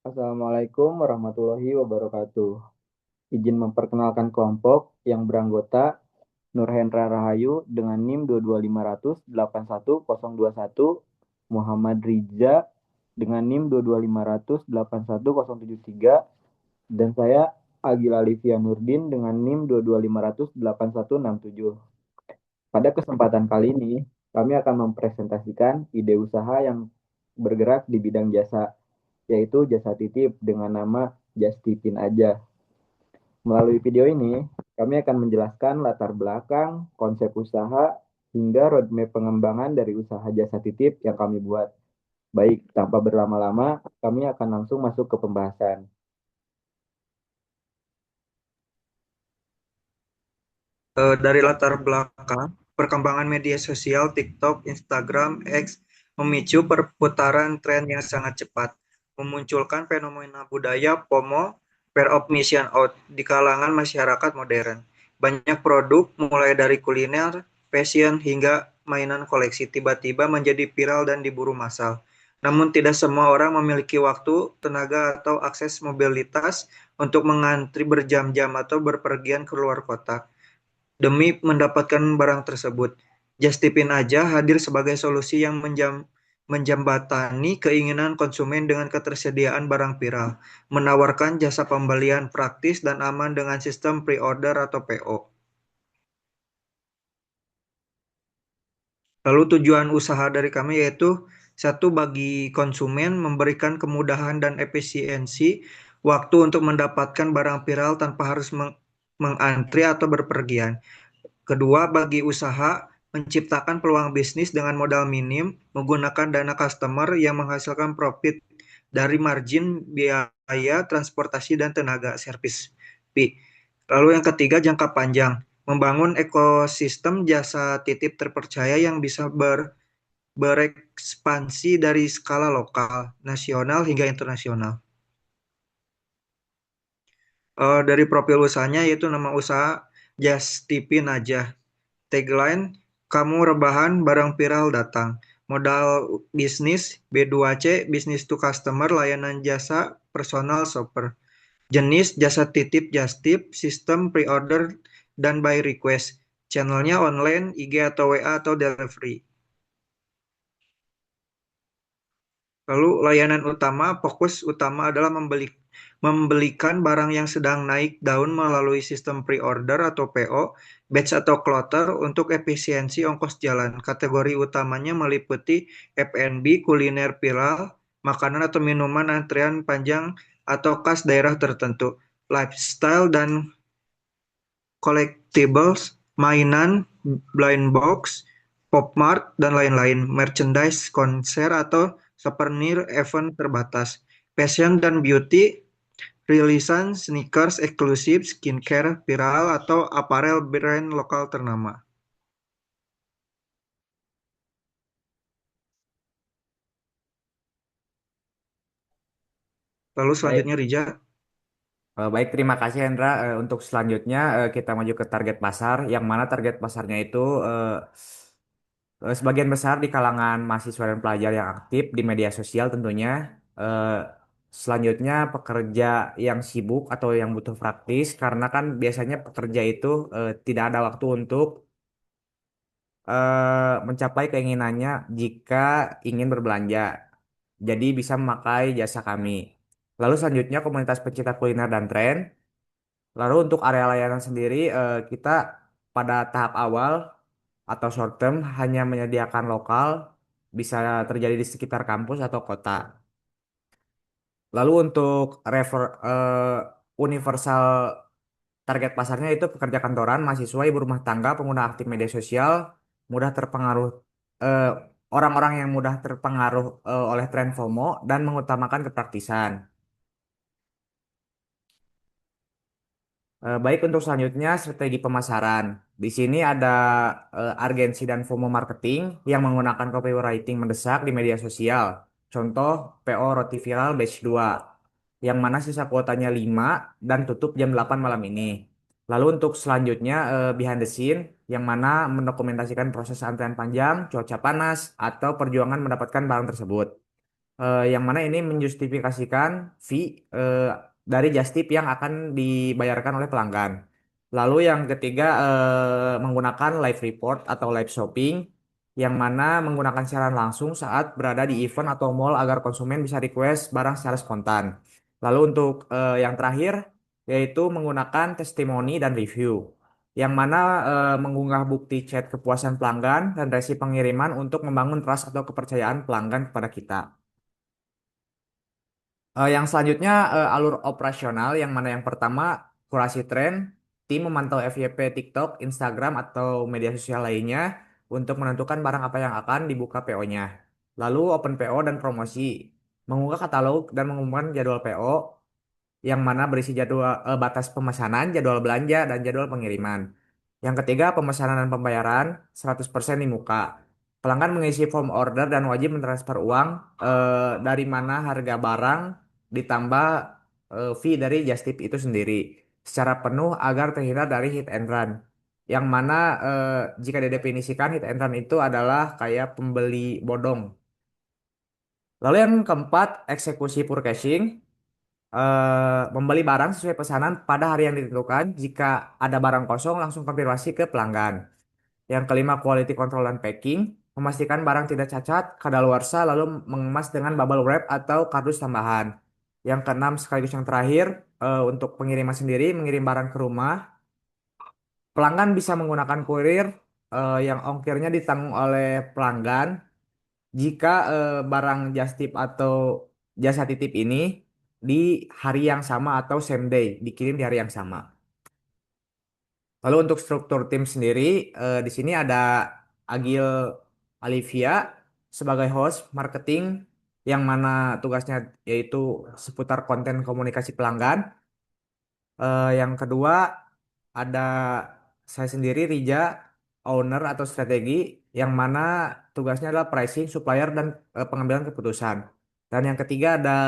Assalamualaikum warahmatullahi wabarakatuh. Izin memperkenalkan kelompok yang beranggota Nurhendra Rahayu dengan NIM 22500 81021, Muhammad Riza dengan NIM 22500 81073, dan saya Agil Alivia Nurdin dengan NIM 22500 81167. Pada kesempatan kali ini, kami akan mempresentasikan ide usaha yang bergerak di bidang jasa, yaitu jasa titip dengan nama Just Tipin Aja. Melalui video ini, kami akan menjelaskan latar belakang, konsep usaha, hingga roadmap pengembangan dari usaha jasa titip yang kami buat. Baik, tanpa berlama-lama, kami akan langsung masuk ke pembahasan. Dari latar belakang, perkembangan media sosial TikTok, Instagram, X memicu perputaran tren yang sangat cepat, memunculkan fenomena budaya FOMO, Fear of Missing Out, di kalangan masyarakat modern. Banyak produk, mulai dari kuliner, fashion, hingga mainan koleksi, tiba-tiba menjadi viral dan diburu massal. Namun tidak semua orang memiliki waktu, tenaga, atau akses mobilitas untuk mengantri berjam-jam atau berpergian ke luar kota demi mendapatkan barang tersebut. Justipin aja hadir sebagai solusi yang menjembatani keinginan konsumen dengan ketersediaan barang viral, menawarkan jasa pembelian praktis dan aman dengan sistem pre-order atau PO. Lalu tujuan usaha dari kami yaitu satu, bagi konsumen memberikan kemudahan dan efisiensi waktu untuk mendapatkan barang viral tanpa harus mengantri atau berpergian. Kedua, bagi usaha menciptakan peluang bisnis dengan modal minim, menggunakan dana customer yang menghasilkan profit dari margin biaya transportasi dan tenaga servis fee. Lalu yang ketiga, jangka panjang, membangun ekosistem jasa titip terpercaya yang bisa berekspansi dari skala lokal, nasional hingga internasional. Dari profil usahanya yaitu nama usaha Just Tipin Aja. Tagline, kamu rebahan, barang viral datang. Modal bisnis, B2C, business to customer, layanan jasa, personal shopper. Jenis, jasa titip, just tip, sistem pre-order dan by request. Channelnya online, IG atau WA atau delivery. Lalu layanan utama, fokus utama adalah membelikan barang yang sedang naik daun melalui sistem pre-order atau PO, batch atau kloter untuk efisiensi ongkos jalan. Kategori utamanya meliputi F&B, kuliner viral, makanan atau minuman antrian panjang atau khas daerah tertentu, lifestyle dan collectibles, mainan, blind box, pop mart, dan lain-lain, merchandise, konser, atau souvenir event terbatas, fashion dan beauty, rilisan, sneakers eksklusif, skincare viral, atau aparel brand lokal ternama. Lalu Baik, selanjutnya Rija. baik, terima kasih Hendra. Untuk selanjutnya kita maju ke target pasar, yang mana target pasarnya itu sebagian besar di kalangan mahasiswa dan pelajar yang aktif di media sosial tentunya. Eh, Selanjutnya pekerja yang sibuk atau yang butuh praktis, karena kan biasanya pekerja itu tidak ada waktu untuk mencapai keinginannya jika ingin berbelanja. Jadi bisa memakai jasa kami. Lalu selanjutnya komunitas pecinta kuliner dan tren. Lalu untuk area layanan sendiri, kita pada tahap awal atau short term hanya menyediakan lokal, bisa terjadi di sekitar kampus atau kota. Lalu untuk universal target pasarnya itu pekerja kantoran, mahasiswa, ibu rumah tangga, pengguna aktif media sosial, mudah terpengaruh, eh, orang-orang yang mudah terpengaruh oleh tren FOMO dan mengutamakan kepraktisan. Baik, untuk selanjutnya strategi pemasaran. Di sini ada urgensi dan FOMO marketing yang menggunakan copywriting mendesak di media sosial. Contoh PO roti viral batch 2 yang mana sisa kuotanya 5 dan tutup jam 8 malam ini. Lalu untuk selanjutnya behind the scene yang mana mendokumentasikan proses antrean panjang, cuaca panas, atau perjuangan mendapatkan barang tersebut. yang mana ini menjustifikasikan fee dari just tip yang akan dibayarkan oleh pelanggan. Lalu yang ketiga menggunakan live report atau live shopping yang mana menggunakan siaran langsung saat berada di event atau mall agar konsumen bisa request barang secara spontan. Lalu untuk yang terakhir yaitu menggunakan testimoni dan review yang mana mengunggah bukti chat kepuasan pelanggan dan resi pengiriman untuk membangun trust atau kepercayaan pelanggan kepada kita. Yang selanjutnya alur operasional yang mana yang pertama kurasi tren, tim memantau FYP TikTok, Instagram atau media sosial lainnya untuk menentukan barang apa yang akan dibuka PO-nya. Lalu open PO dan promosi, mengunggah katalog dan mengumumkan jadwal PO yang mana berisi jadwal batas pemesanan, jadwal belanja dan jadwal pengiriman. Yang ketiga, pemesanan dan pembayaran 100% di muka. Pelanggan mengisi form order dan wajib mentransfer uang dari mana harga barang ditambah fee dari just tip itu sendiri secara penuh agar terhindar dari hit and run. Yang mana jika didefinisikan hit and run itu adalah kayak pembeli bodong. Lalu yang keempat, eksekusi purchasing. Membeli barang sesuai pesanan pada hari yang ditentukan. Jika ada barang kosong, langsung konfirmasi ke pelanggan. Yang kelima, quality control dan packing. Memastikan barang tidak cacat, kadaluarsa, lalu mengemas dengan bubble wrap atau kardus tambahan. Yang keenam, sekaligus yang terakhir, untuk pengiriman sendiri, mengirim barang ke rumah. Pelanggan bisa menggunakan kurir yang ongkirnya ditanggung oleh pelanggan jika barang just tip atau jasa titip ini di hari yang sama atau same day, dikirim di hari yang sama. Lalu untuk struktur tim sendiri, di sini ada Agil Alivia sebagai host marketing yang mana tugasnya yaitu seputar konten komunikasi pelanggan. Yang kedua ada saya sendiri Rija, owner atau strategi yang mana tugasnya adalah pricing, supplier dan pengambilan keputusan. Dan yang ketiga ada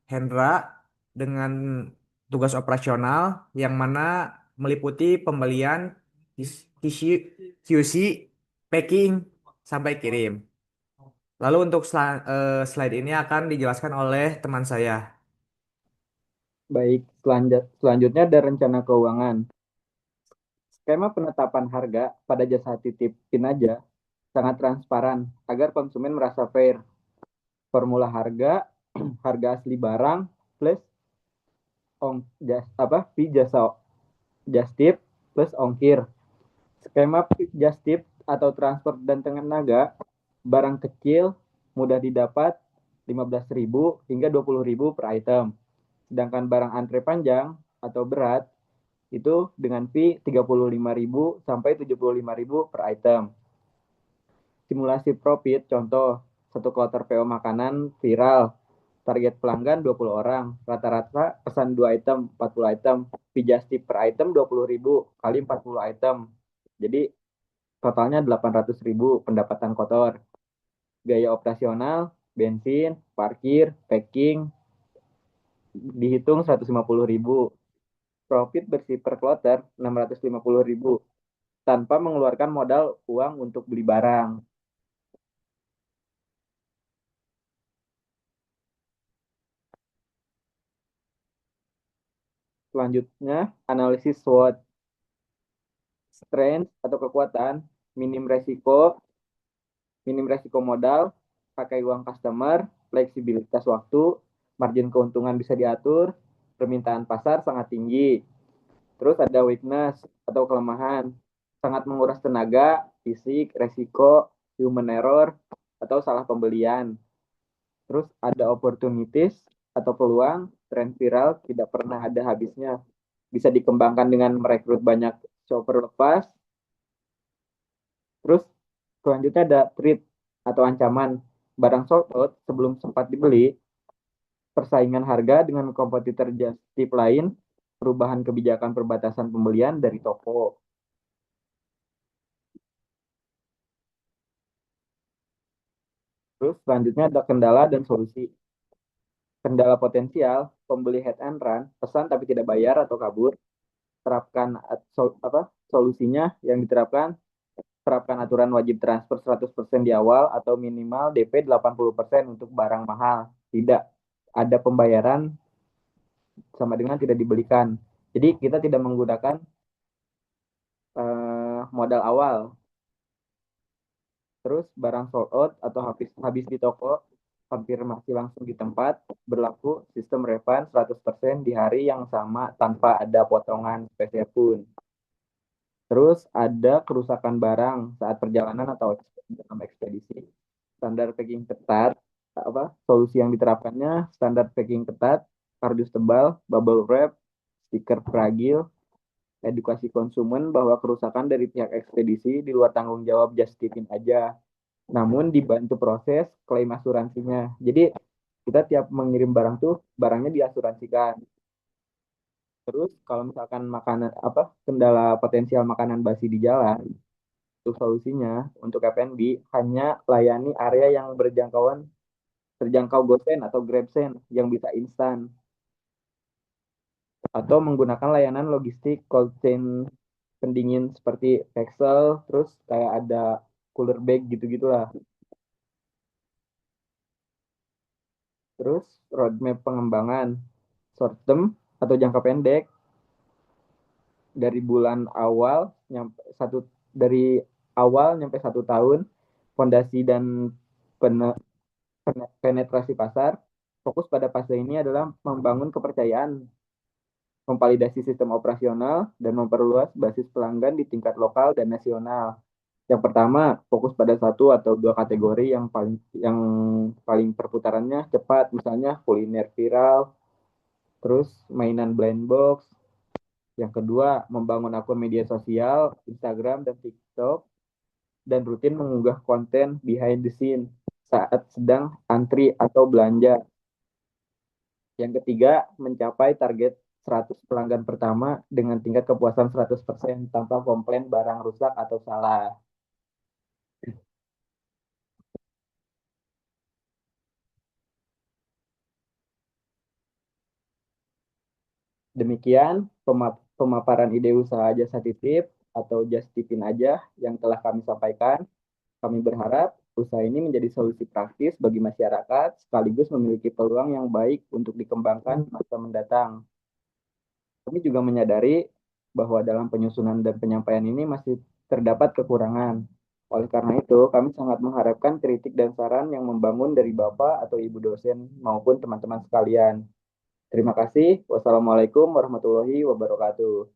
Hendra dengan tugas operasional yang mana meliputi pembelian, QC, QC, packing sampai kirim. Lalu untuk slide ini akan dijelaskan oleh teman saya. Baik, selanjutnya ada rencana keuangan. Skema penetapan harga pada jasa titip PIN aja sangat transparan agar konsumen merasa fair. Formula harga, harga asli barang plus fee jasa just tip plus ongkir. Skema just tip atau transfer dan tenaga barang kecil mudah didapat 15.000 hingga 20.000 per item. Sedangkan barang antre panjang atau berat itu dengan fee 35.000 sampai 75.000 per item. Simulasi profit, contoh, satu kloter PO makanan viral, target pelanggan 20 orang, rata-rata pesan 2 item, 40 item, fee just tip per item 20.000 kali 40 item. Jadi totalnya 800.000 pendapatan kotor. Biaya operasional, bensin, parkir, packing, dihitung 150.000. Profit bersih per kloter 650.000 tanpa mengeluarkan modal uang untuk beli barang. Selanjutnya, analisis SWOT. Strength atau kekuatan, minim resiko modal, pakai uang customer, fleksibilitas waktu, margin keuntungan bisa diatur, permintaan pasar sangat tinggi. Terus ada weakness atau kelemahan, sangat menguras tenaga, fisik, resiko, human error, atau salah pembelian. Terus ada opportunities atau peluang, tren viral tidak pernah ada habisnya. Bisa dikembangkan dengan merekrut banyak shopper lepas. Terus selanjutnya ada threat atau ancaman. Barang sold out sebelum sempat dibeli, persaingan harga dengan kompetitor just tip lain, perubahan kebijakan perbatasan pembelian dari toko. Terus selanjutnya ada kendala dan solusi. Kendala potensial, pembeli head and run, pesan tapi tidak bayar atau kabur. Terapkan solusinya yang diterapkan, terapkan aturan wajib transfer 100% di awal atau minimal DP 80% untuk barang mahal. tidak ada pembayaran sama dengan tidak dibelikan. Jadi kita tidak menggunakan modal awal. Terus barang sold out atau habis di toko, konfirmasi langsung di tempat, berlaku sistem refund 100% di hari yang sama tanpa ada potongan spesial pun. Terus ada kerusakan barang saat perjalanan atau dalam ekspedisi. Standar packing ketat, solusi yang diterapkannya standar packing ketat, kardus tebal, bubble wrap, stiker fragil, edukasi konsumen bahwa kerusakan dari pihak ekspedisi di luar tanggung jawab just tipin aja. Namun dibantu proses klaim asuransinya. Jadi kita tiap mengirim barang tuh barangnya diasuransikan. Terus kalau misalkan makanan kendala potensial makanan basi di jalan, untuk solusinya untuk F&B hanya layani area yang terjangkau GoSend atau GrabSend yang bisa instan, atau menggunakan layanan logistik cold chain pendingin seperti Pexel, terus kayak ada cooler bag gitu-gitulah. Terus roadmap pengembangan short term atau jangka pendek dari bulan awal nyampe dari awal nyampe 1 tahun, fondasi dan penetrasi pasar. Fokus pada fase ini adalah membangun kepercayaan, memvalidasi sistem operasional, dan memperluas basis pelanggan di tingkat lokal dan nasional. Yang pertama, fokus pada satu atau dua kategori yang paling perputarannya cepat, misalnya kuliner viral, terus mainan blind box. Yang kedua, membangun akun media sosial, Instagram dan TikTok, dan rutin mengunggah konten behind the scene saat sedang antri atau belanja. Yang ketiga, mencapai target 100 pelanggan pertama dengan tingkat kepuasan 100% tanpa komplain barang rusak atau salah. Demikian pemaparan ide usaha jasa titip atau just tipin aja yang telah kami sampaikan. Kami berharap usaha ini menjadi solusi praktis bagi masyarakat sekaligus memiliki peluang yang baik untuk dikembangkan masa mendatang. Kami juga menyadari bahwa dalam penyusunan dan penyampaian ini masih terdapat kekurangan. Oleh karena itu, kami sangat mengharapkan kritik dan saran yang membangun dari Bapak atau Ibu dosen maupun teman-teman sekalian. Terima kasih. Wassalamualaikum warahmatullahi wabarakatuh.